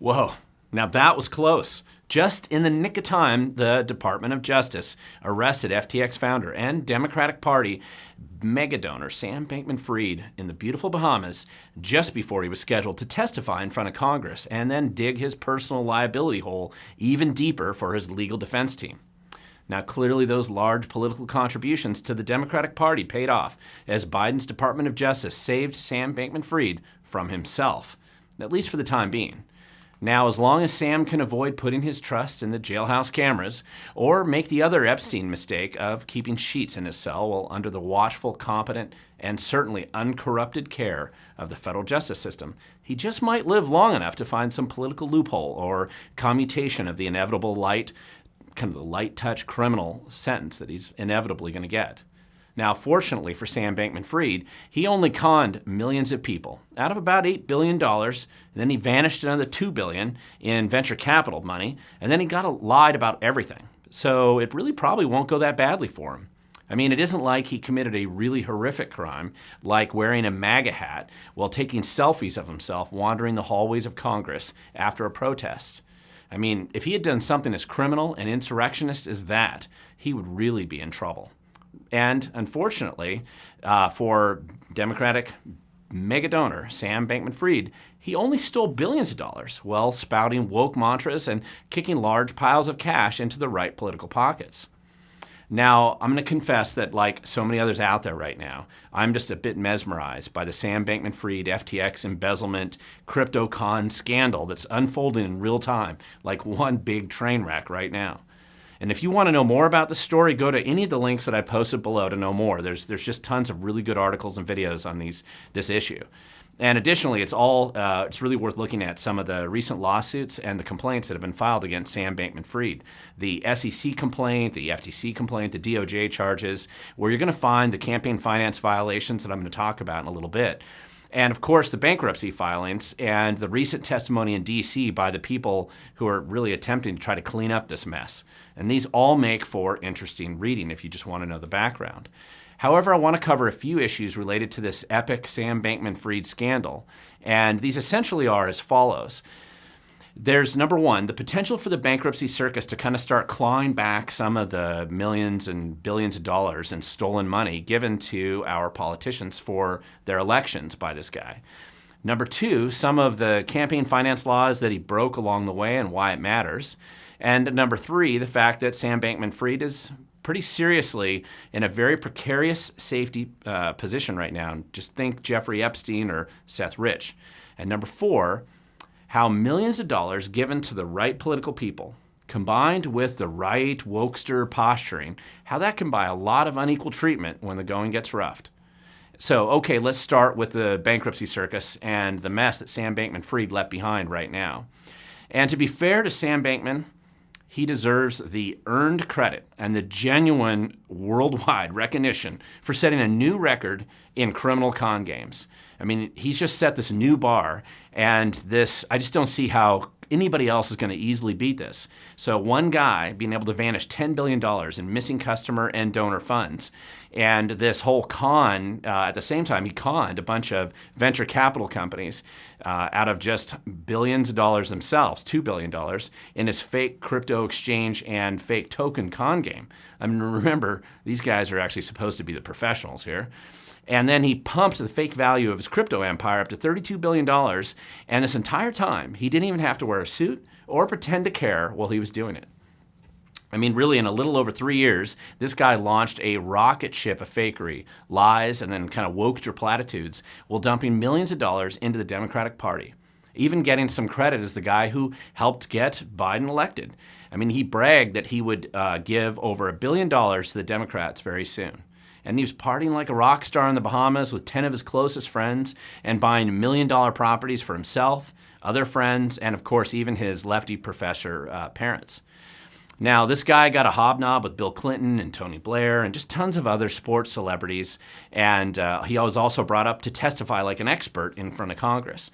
Whoa, now that was close. Just in the nick of time, the Department of Justice arrested FTX founder and Democratic Party megadonor Sam Bankman-Fried in the beautiful Bahamas just before he was scheduled to testify in front of Congress and then dig his personal liability hole even deeper for his legal defense team. Now, clearly those large political contributions to the Democratic Party paid off as Biden's Department of Justice saved Sam Bankman-Fried from himself, at least for the time being. Now, as long as Sam can avoid putting his trust in the jailhouse cameras or make the other Epstein mistake of keeping sheets in his cell while under the watchful, competent, and certainly uncorrupted care of the federal justice system, he just might live long enough to find some political loophole or commutation of the inevitable light touch criminal sentence that he's inevitably going to get. Now, fortunately for Sam Bankman-Fried, he only conned millions of people out of about $8 billion, and then he vanished another $2 billion in venture capital money, and then he lied about everything. So it really probably won't go that badly for him. I mean, it isn't like he committed a really horrific crime, like wearing a MAGA hat while taking selfies of himself wandering the hallways of Congress after a protest. I mean, if he had done something as criminal and insurrectionist as that, he would really be in trouble. And unfortunately, for Democratic megadonor Sam Bankman-Fried, he only stole billions of dollars while spouting woke mantras and kicking large piles of cash into the right political pockets. Now, I'm going to confess that, like so many others out there right now, I'm just a bit mesmerized by the Sam Bankman-Fried FTX embezzlement crypto con scandal that's unfolding in real time, like one big train wreck right now. And if you want to know more about the story, go to any of the links that I posted below to know more. There's just tons of really good articles and videos on this issue. And additionally, it's really worth looking at some of the recent lawsuits and the complaints that have been filed against Sam Bankman-Fried. The SEC complaint, the FTC complaint, the DOJ charges, where you're going to find the campaign finance violations that I'm going to talk about in a little bit. And of course, the bankruptcy filings and the recent testimony in D.C. by the people who are really attempting to try to clean up this mess. And these all make for interesting reading if you just want to know the background. However, I want to cover a few issues related to this epic Sam Bankman-Fried scandal. And these essentially are as follows. There's, number one, the potential for the bankruptcy circus to kind of start clawing back some of the millions and billions of dollars in stolen money given to our politicians for their elections by this guy. Number two, some of the campaign finance laws that he broke along the way and why it matters. And number three, the fact that Sam Bankman-Fried is pretty seriously in a very precarious safety position right now. Just think Jeffrey Epstein or Seth Rich. And number four, how millions of dollars given to the right political people, combined with the right wokester posturing, how that can buy a lot of unequal treatment when the going gets roughed. So, okay, let's start with the bankruptcy circus and the mess that Sam Bankman-Fried left behind right now. And to be fair to Sam Bankman, he deserves the earned credit and the genuine worldwide recognition for setting a new record in criminal con games. I mean, he's just set this new bar, and I just don't see how anybody else is going to easily beat this. So one guy being able to vanish $10 billion in missing customer and donor funds, and this whole con, at the same time, he conned a bunch of venture capital companies out of just billions of dollars themselves, $2 billion, in his fake crypto exchange and fake token con game. I mean, remember, these guys are actually supposed to be the professionals here. And then he pumped the fake value of his crypto empire up to $32 billion. And this entire time, he didn't even have to wear a suit or pretend to care while he was doing it. I mean, really, in a little over 3 years, this guy launched a rocket ship of fakery, lies, and then kind of wokester platitudes while dumping millions of dollars into the Democratic Party, even getting some credit as the guy who helped get Biden elected. I mean, he bragged that he would give over $1 billion to the Democrats very soon. And he was partying like a rock star in the Bahamas with 10 of his closest friends and buying $1 million properties for himself, other friends, and of course, even his lefty professor parents. Now, this guy got a hobnob with Bill Clinton and Tony Blair and just tons of other sports celebrities. And he was also brought up to testify like an expert in front of Congress.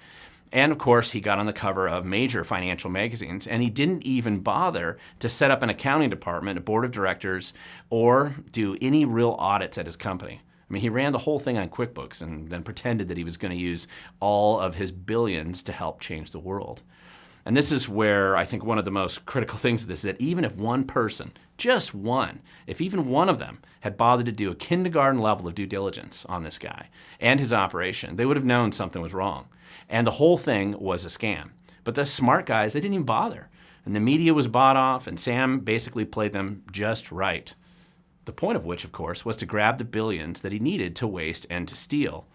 And of course, he got on the cover of major financial magazines, and he didn't even bother to set up an accounting department, a board of directors, or do any real audits at his company. I mean, he ran the whole thing on QuickBooks and then pretended that he was going to use all of his billions to help change the world. And this is where I think one of the most critical things of this is that even if one person, just one, if even one of them had bothered to do a kindergarten level of due diligence on this guy and his operation, they would have known something was wrong. And the whole thing was a scam. But the smart guys, they didn't even bother. And the media was bought off, and Sam basically played them just right. The point of which, of course, was to grab the billions that he needed to waste and to steal.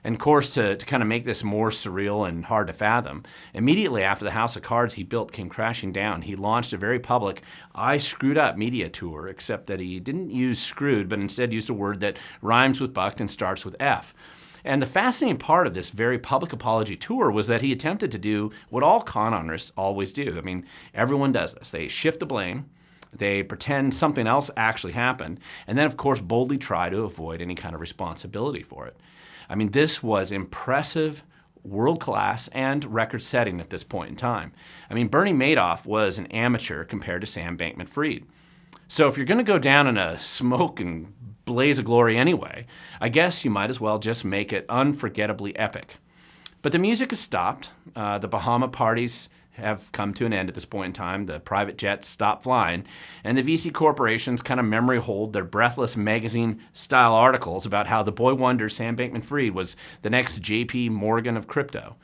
And of course, to kind of make this more surreal and hard to fathom, immediately after the house of cards he built came crashing down, he launched a very public "I screwed up" media tour, except that he didn't use screwed, but instead used a word that rhymes with bucked and starts with F. And the fascinating part of this very public apology tour was that he attempted to do what all con artists always do. I mean, everyone does this. They shift the blame. They pretend something else actually happened, and then, of course, boldly try to avoid any kind of responsibility for it. I mean, this was impressive, world-class, and record-setting at this point in time. I mean, Bernie Madoff was an amateur compared to Sam Bankman-Fried. So if you're going to go down in a smoke and blaze of glory anyway, I guess you might as well just make it unforgettably epic. But the music has stopped. The Bahama parties have come to an end at this point in time. The private jets stopped flying, and the VC corporations kind of memory hold their breathless magazine-style articles about how the boy wonder Sam Bankman-Fried was the next J.P. Morgan of crypto.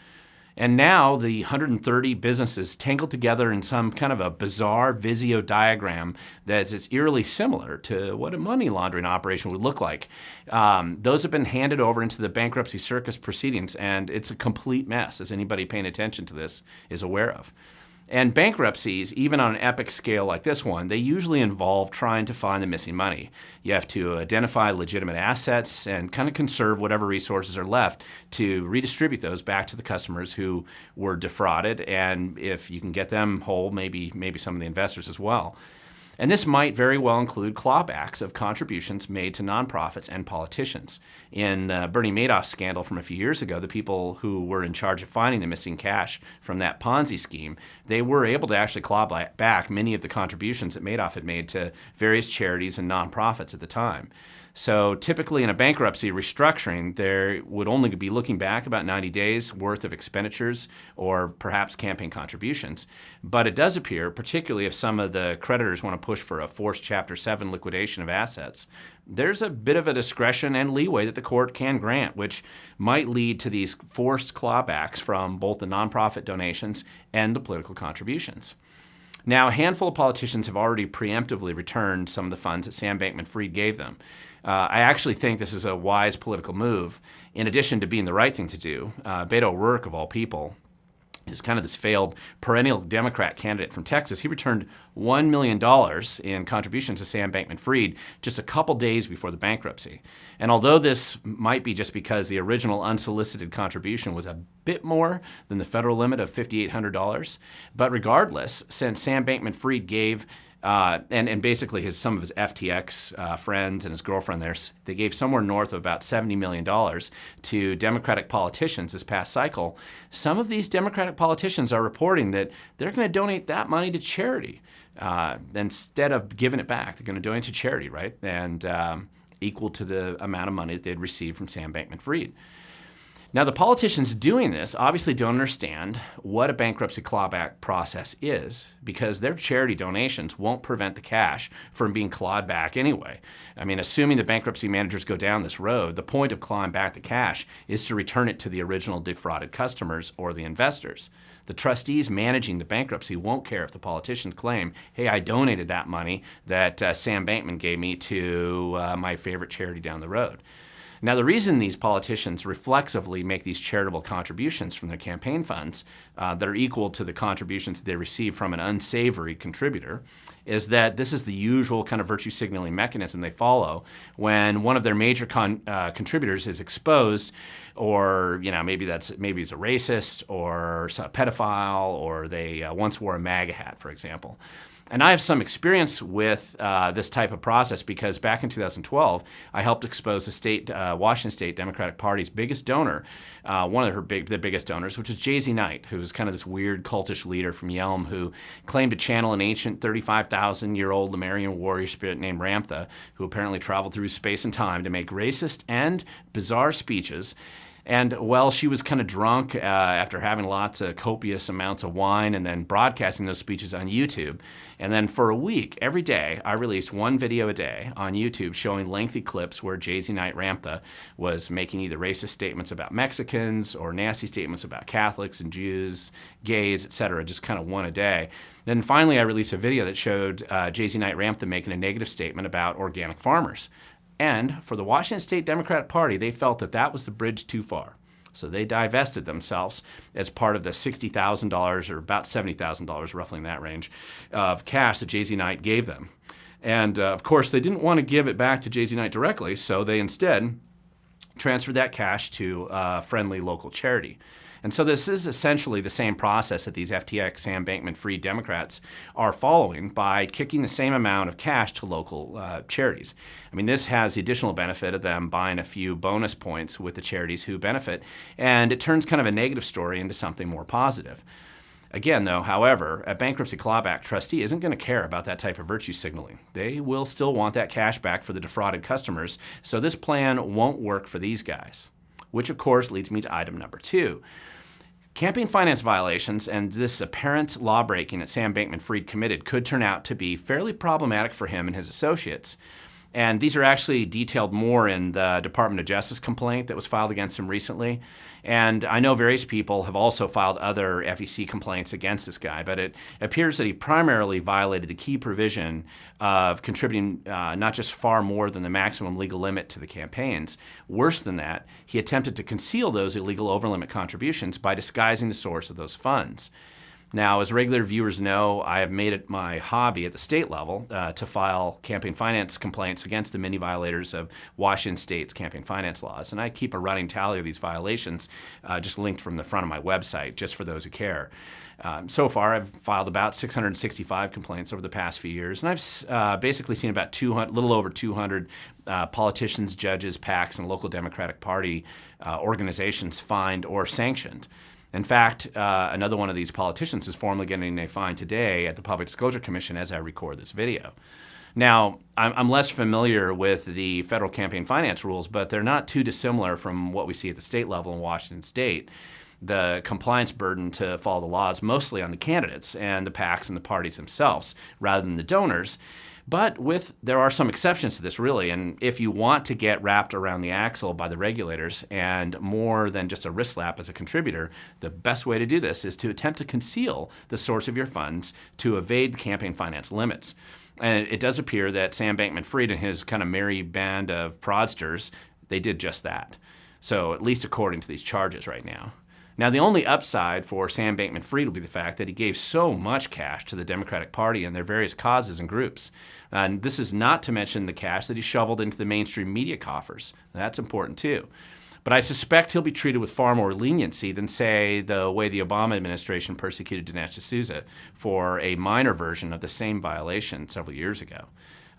And now the 130 businesses tangled together in some kind of a bizarre Visio diagram that is eerily similar to what a money laundering operation would look like. Those have been handed over into the bankruptcy circus proceedings, and it's a complete mess, as anybody paying attention to this is aware of. And bankruptcies, even on an epic scale like this one, they usually involve trying to find the missing money. You have to identify legitimate assets and kind of conserve whatever resources are left to redistribute those back to the customers who were defrauded, and if you can get them whole, maybe some of the investors as well. And this might very well include clawbacks of contributions made to nonprofits and politicians. In Bernie Madoff's scandal from a few years ago, the people who were in charge of finding the missing cash from that Ponzi scheme, they were able to actually claw back many of the contributions that Madoff had made to various charities and nonprofits at the time. So typically in a bankruptcy restructuring, there would only be looking back about 90 days worth of expenditures or perhaps campaign contributions. But it does appear, particularly if some of the creditors want to push for a forced Chapter 7 liquidation of assets, there's a bit of a discretion and leeway that the court can grant, which might lead to these forced clawbacks from both the nonprofit donations and the political contributions. Now, a handful of politicians have already preemptively returned some of the funds that Sam Bankman-Fried gave them. I actually think this is a wise political move. In addition to being the right thing to do, Beto O'Rourke, of all people, is kind of this failed perennial Democrat candidate from Texas. He returned $1 million in contributions to Sam Bankman-Fried just a couple days before the bankruptcy. And although this might be just because the original unsolicited contribution was a bit more than the federal limit of $5,800, but regardless, since Sam Bankman-Fried gave and basically some of his FTX friends and his girlfriend there, they gave somewhere north of about $70 million to Democratic politicians this past cycle. Some of these Democratic politicians are reporting that they're going to donate that money to charity. Instead of giving it back, they're going to donate to charity, right? And equal to the amount of money that they'd received from Sam Bankman-Fried. Now, the politicians doing this obviously don't understand what a bankruptcy clawback process is, because their charity donations won't prevent the cash from being clawed back anyway. I mean, assuming the bankruptcy managers go down this road, the point of clawing back the cash is to return it to the original defrauded customers or the investors. The trustees managing the bankruptcy won't care if the politicians claim, hey, I donated that money that Sam Bankman gave me to my favorite charity down the road. Now, the reason these politicians reflexively make these charitable contributions from their campaign funds that are equal to the contributions they receive from an unsavory contributor is that this is the usual kind of virtue signaling mechanism they follow when one of their major contributors is exposed, or maybe he's a racist or a pedophile, or they once wore a MAGA hat, for example. And I have some experience with this type of process because back in 2012, I helped expose the Washington State Democratic Party's biggest donor, one of the biggest donors, which was Jay-Z Knight, who was kind of this weird cultish leader from Yelm who claimed to channel an ancient 35,000-year-old Lemurian warrior spirit named Ramtha, who apparently traveled through space and time to make racist and bizarre speeches. And, well, she was kind of drunk after having lots of copious amounts of wine and then broadcasting those speeches on YouTube. And then for a week, every day, I released one video a day on YouTube showing lengthy clips where Jay-Z Knight Ramtha was making either racist statements about Mexicans or nasty statements about Catholics and Jews, gays, etc., just kind of one a day. Then finally, I released a video that showed Jay-Z Knight Ramtha making a negative statement about organic farmers. And for the Washington State Democratic Party, they felt that that was the bridge too far. So they divested themselves as part of the $60,000 or about $70,000, roughly in that range, of cash that Jay-Z Knight gave them. And of course, they didn't want to give it back to Jay-Z Knight directly, so they instead transferred that cash to a friendly local charity. And so this is essentially the same process that these FTX Sam Bankman-Fried Democrats are following by kicking the same amount of cash to local charities. I mean, this has the additional benefit of them buying a few bonus points with the charities who benefit, and it turns kind of a negative story into something more positive. Again, though, however, a bankruptcy clawback trustee isn't going to care about that type of virtue signaling. They will still want that cash back for the defrauded customers, so this plan won't work for these guys. Which, of course, leads me to item number 2. Campaign finance violations and this apparent law-breaking that Sam Bankman-Fried committed could turn out to be fairly problematic for him and his associates. And these are actually detailed more in the Department of Justice complaint that was filed against him recently. And I know various people have also filed other FEC complaints against this guy, but it appears that he primarily violated the key provision of contributing not just far more than the maximum legal limit to the campaigns. Worse than that, he attempted to conceal those illegal overlimit contributions by disguising the source of those funds. Now, as regular viewers know, I have made it my hobby at the state level to file campaign finance complaints against the many violators of Washington State's campaign finance laws. And I keep a running tally of these violations just linked from the front of my website, just for those who care. So far, I've filed about 665 complaints over the past few years, and I've basically seen about little over 200 politicians, judges, PACs, and local Democratic Party organizations fined or sanctioned. In fact, another one of these politicians is formally getting a fine today at the Public Disclosure Commission as I record this video. Now, I'm less familiar with the federal campaign finance rules, but they're not too dissimilar from what we see at the state level in Washington State. The compliance burden to follow the law is mostly on the candidates and the PACs and the parties themselves, rather than the donors. But there are some exceptions to this, really, and if you want to get wrapped around the axle by the regulators and more than just a wrist slap as a contributor, the best way to do this is to attempt to conceal the source of your funds to evade campaign finance limits. And it does appear that Sam Bankman-Fried and his kind of merry band of fraudsters, they did just that. So at least according to these charges right now. Now, the only upside for Sam Bankman-Fried will be the fact that he gave so much cash to the Democratic Party and their various causes and groups. And this is not to mention the cash that he shoveled into the mainstream media coffers. That's important, too. But I suspect he'll be treated with far more leniency than, say, the way the Obama administration persecuted Dinesh D'Souza for a minor version of the same violation several years ago.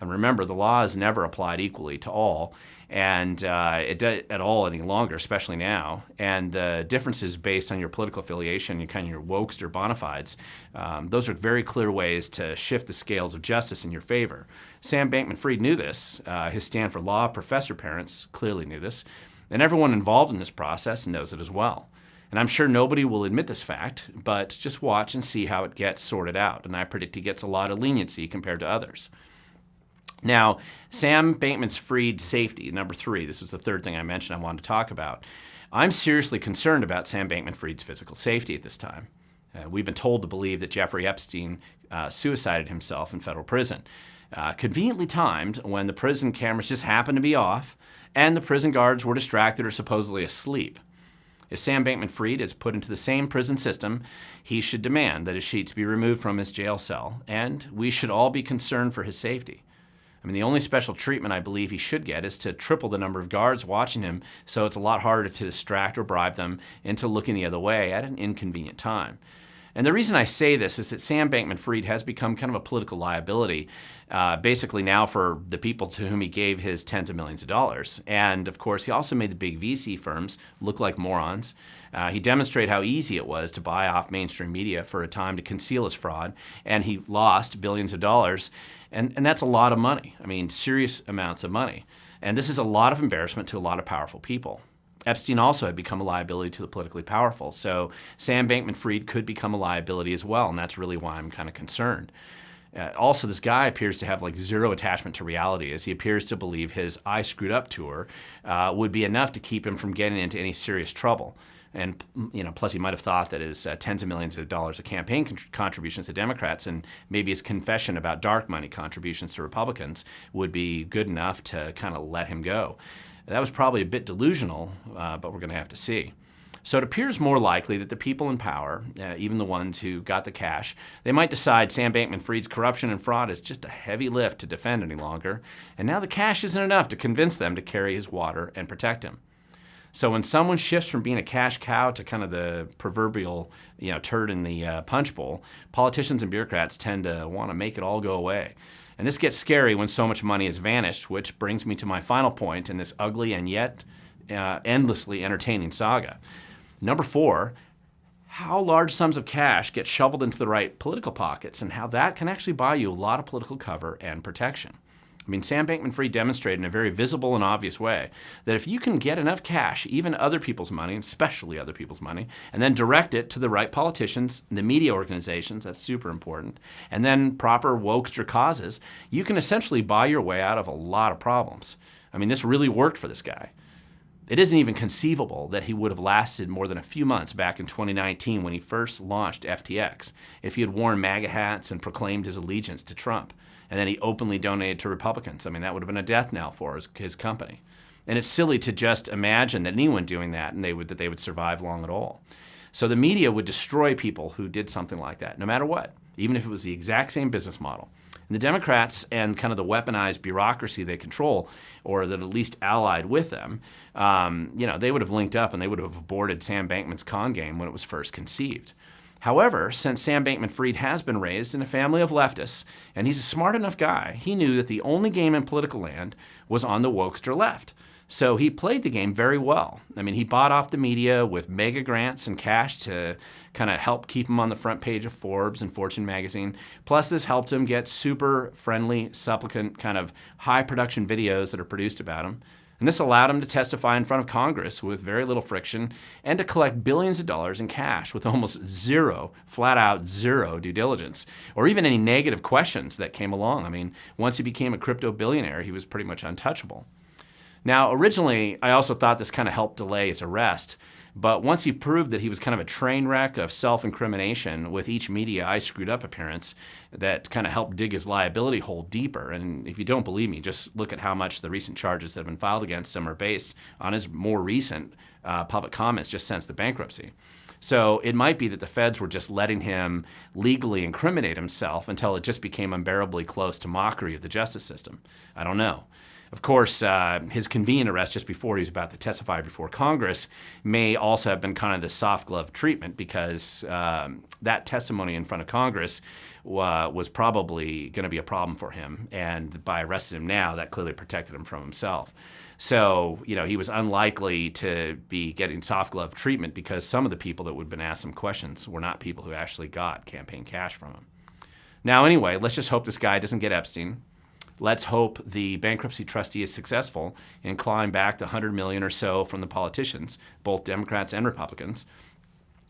And remember, the law is never applied equally to all, and it doesn't at all any longer, especially now. And the differences based on your political affiliation, your wokes or bona fides, those are very clear ways to shift the scales of justice in your favor. Sam Bankman-Fried knew this. His Stanford Law professor parents clearly knew this. And everyone involved in this process knows it as well. And I'm sure nobody will admit this fact, but just watch and see how it gets sorted out. And I predict he gets a lot of leniency compared to others. Now, Sam Bankman-Fried's safety, number 3, this was the third thing I mentioned I wanted to talk about. I'm seriously concerned about Sam Bankman-Fried's physical safety at this time. We've been told to believe that Jeffrey Epstein suicided himself in federal prison. Conveniently timed when the prison cameras just happened to be off and the prison guards were distracted or supposedly asleep. If Sam Bankman-Fried is put into the same prison system, he should demand that his sheets be removed from his jail cell, and we should all be concerned for his safety. I mean, the only special treatment I believe he should get is to triple the number of guards watching him, so it's a lot harder to distract or bribe them into looking the other way at an inconvenient time. And the reason I say this is that Sam Bankman-Fried has become kind of a political liability, basically now for the people to whom he gave his tens of millions of dollars. And of course, he also made the big VC firms look like morons. He demonstrated how easy it was to buy off mainstream media for a time to conceal his fraud, and he lost billions of dollars. And that's a lot of money. I mean, serious amounts of money. And this is a lot of embarrassment to a lot of powerful people. Epstein also had become a liability to the politically powerful. So Sam Bankman-Fried could become a liability as well, and that's really why I'm kind of concerned. Also, this guy appears to have like zero attachment to reality, as he appears to believe his I Screwed Up tour would be enough to keep him from getting into any serious trouble. And plus he might have thought that his tens of millions of dollars of campaign contributions to Democrats and maybe his confession about dark money contributions to Republicans would be good enough to kind of let him go. That was probably a bit delusional, but we're going to have to see. So it appears more likely that the people in power, even the ones who got the cash, they might decide Sam Bankman-Fried's corruption and fraud is just a heavy lift to defend any longer, and now the cash isn't enough to convince them to carry his water and protect him. So when someone shifts from being a cash cow to kind of the proverbial turd in the punch bowl, politicians and bureaucrats tend to want to make it all go away. And this gets scary when so much money has vanished, which brings me to my final point in this ugly and yet endlessly entertaining saga. Number 4, how large sums of cash get shoveled into the right political pockets and how that can actually buy you a lot of political cover and protection. I mean, Sam Bankman-Fried demonstrated in a very visible and obvious way that if you can get enough cash, even other people's money, especially other people's money, and then direct it to the right politicians, the media organizations, that's super important, and then proper wokester causes, you can essentially buy your way out of a lot of problems. I mean, this really worked for this guy. It isn't even conceivable that he would have lasted more than a few months back in 2019 when he first launched FTX if he had worn MAGA hats and proclaimed his allegiance to Trump, and then he openly donated to Republicans. I mean, that would have been a death knell for his company. And it's silly to just imagine that anyone doing that and they would survive long at all. So the media would destroy people who did something like that, no matter what, even if it was the exact same business model. And the Democrats and kind of the weaponized bureaucracy they control, or that at least allied with them, they would have linked up and they would have aborted Sam Bankman's con game when it was first conceived. However, since Sam Bankman-Fried has been raised in a family of leftists, and he's a smart enough guy, he knew that the only game in political land was on the wokester left. So he played the game very well. I mean, he bought off the media with mega grants and cash to kind of help keep him on the front page of Forbes and Fortune magazine. Plus, this helped him get super friendly, supplicant, kind of high production videos that are produced about him. And this allowed him to testify in front of Congress with very little friction and to collect billions of dollars in cash with almost zero, flat out zero due diligence, or even any negative questions that came along. I mean, once he became a crypto billionaire, he was pretty much untouchable. Now, originally, I also thought this kind of helped delay his arrest, but once he proved that he was kind of a train wreck of self-incrimination with each media I Screwed Up appearance that kind of helped dig his liability hole deeper. And if you don't believe me, just look at how much the recent charges that have been filed against him are based on his more recent public comments just since the bankruptcy. So it might be that the feds were just letting him legally incriminate himself until it just became unbearably close to mockery of the justice system. I don't know. Of course, his convenient arrest just before he was about to testify before Congress may also have been kind of the soft glove treatment because that testimony in front of Congress was probably going to be a problem for him. And by arresting him now, that clearly protected him from himself. So, he was unlikely to be getting soft glove treatment because some of the people that would have been asked him questions were not people who actually got campaign cash from him. Now, anyway, let's just hope this guy doesn't get Epstein. Let's hope the bankruptcy trustee is successful in clawing back the $100 million or so from the politicians, both Democrats and Republicans.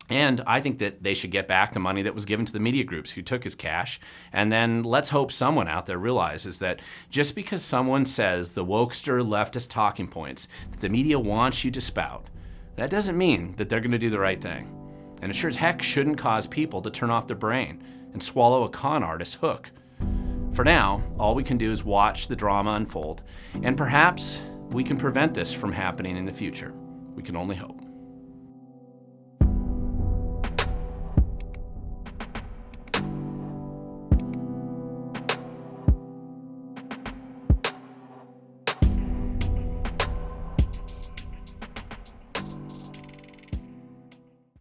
And I think that they should get back the money that was given to the media groups who took his cash. And then let's hope someone out there realizes that just because someone says the wokester leftist talking points that the media wants you to spout, that doesn't mean that they're going to do the right thing. And it sure as heck shouldn't cause people to turn off their brain and swallow a con artist's hook. For now, all we can do is watch the drama unfold, and perhaps we can prevent this from happening in the future. We can only hope.